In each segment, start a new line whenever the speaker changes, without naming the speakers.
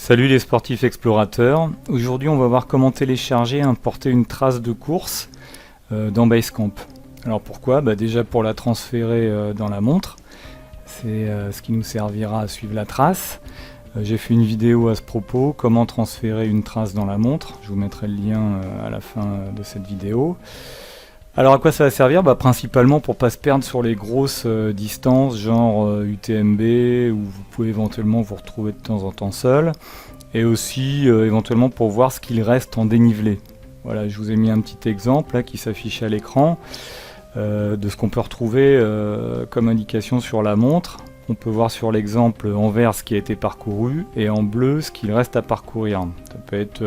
Salut les sportifs explorateurs, aujourd'hui on va voir comment télécharger et importer une trace de course dans Basecamp. Alors pourquoi? Déjà pour la transférer dans la montre, c'est ce qui nous servira à suivre la trace. J'ai fait une vidéo à ce propos, comment transférer une trace dans la montre, je vous mettrai le lien à la fin de cette vidéo. Alors à quoi ça va servir? Principalement pour pas se perdre sur les grosses distances, genre UTMB, où vous pouvez éventuellement vous retrouver de temps en temps seul, et aussi éventuellement pour voir ce qu'il reste en dénivelé. Voilà, je vous ai mis un petit exemple là, qui s'affiche à l'écran, de ce qu'on peut retrouver comme indication sur la montre. On peut voir sur l'exemple en vert ce qui a été parcouru, et en bleu ce qu'il reste à parcourir. Ça peut être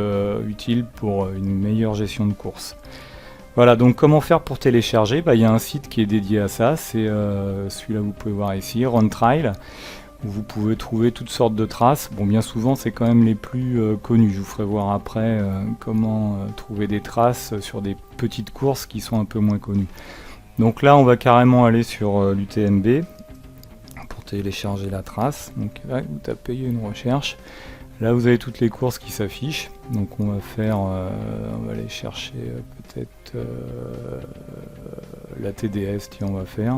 utile pour une meilleure gestion de course. Voilà, donc comment faire pour télécharger? Il y a un site qui est dédié à ça, c'est celui-là vous pouvez voir ici, RunTrail, où vous pouvez trouver toutes sortes de traces. Bon, bien souvent c'est quand même les plus connus, je vous ferai voir après comment trouver des traces sur des petites courses qui sont un peu moins connues. Donc là on va carrément aller sur l'UTMB pour télécharger la trace. Donc là vous tapez une recherche. Là vous avez toutes les courses qui s'affichent, donc on va faire, on va aller chercher peut-être la TDS, tiens on va faire.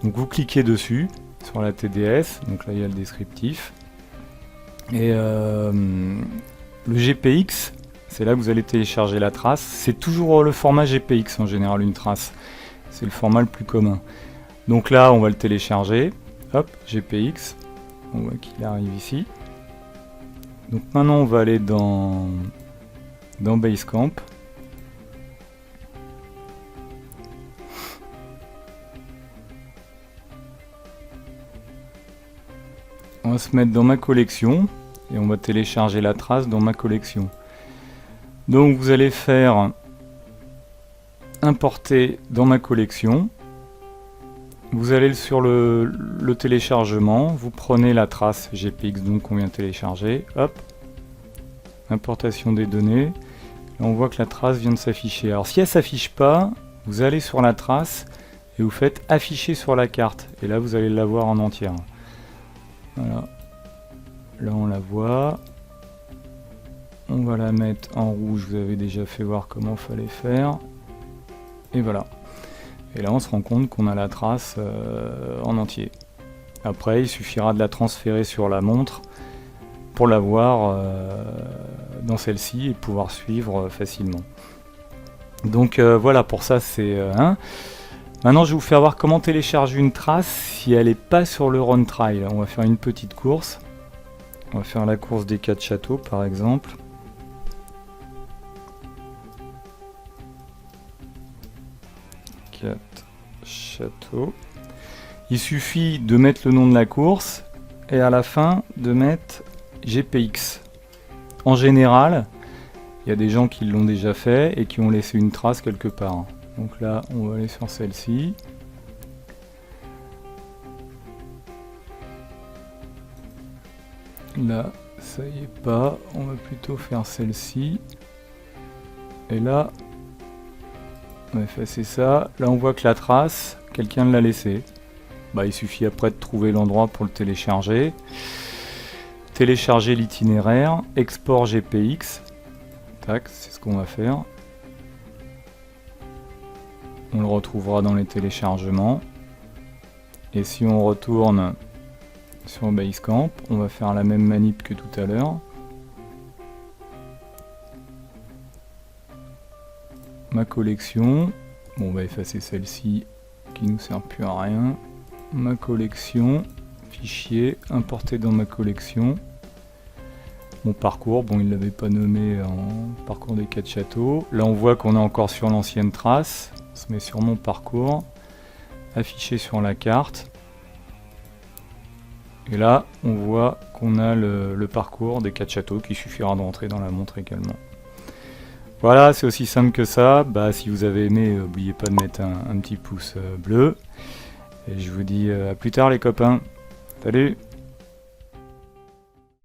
Donc vous cliquez dessus, sur la TDS, donc là il y a le descriptif. Et le GPX, c'est là que vous allez télécharger la trace. C'est toujours le format GPX en général une trace, c'est le format le plus commun. Donc là on va le télécharger, hop, GPX, on voit qu'il arrive ici. Donc maintenant on va aller dans Basecamp. On va se mettre dans ma collection et on va télécharger la trace dans ma collection. Donc vous allez faire importer dans ma collection. Vous allez sur le téléchargement, vous prenez la trace GPX donc qu'on vient de télécharger, hop, importation des données, là on voit que la trace vient de s'afficher. Alors si elle ne s'affiche pas, vous allez sur la trace et vous faites afficher sur la carte, et là vous allez la voir en entière. Voilà, là on la voit, on va la mettre en rouge, vous avez déjà fait voir comment il fallait faire, et voilà. Et là on se rend compte qu'on a la trace en entier. Après il suffira de la transférer sur la montre pour la voir dans celle-ci et pouvoir suivre facilement. Donc voilà, pour ça c'est Maintenant je vais vous faire voir comment télécharger une trace si elle n'est pas sur le RunTrail. On va faire une petite course. On va faire la course des 4 châteaux par exemple. Château. Il suffit de mettre le nom de la course et à la fin de mettre GPX. En général, il y a des gens qui l'ont déjà fait et qui ont laissé une trace quelque part. Donc là, on va aller sur celle-ci. Là, ça y est pas. On va plutôt faire celle-ci. Et là, on va effacer ça. Là, on voit que la trace, quelqu'un l'a laissée. Il suffit après de trouver l'endroit pour le télécharger. Télécharger l'itinéraire, export GPX. Tac, c'est ce qu'on va faire. On le retrouvera dans les téléchargements. Et si on retourne sur Basecamp, on va faire la même manip que tout à l'heure. Ma collection, bon, on va effacer celle-ci qui nous sert plus à rien. Ma collection, fichier, importer dans ma collection. Mon parcours, bon il ne l'avait pas nommé en parcours des 4 châteaux. Là on voit qu'on est encore sur l'ancienne trace. On se met sur mon parcours, affiché sur la carte. Et là on voit qu'on a le parcours des 4 châteaux qui suffira de rentrer dans la montre également. Voilà, c'est aussi simple que ça. Si vous avez aimé, n'oubliez pas de mettre un petit pouce bleu. Et je vous dis à plus tard les copains. Salut!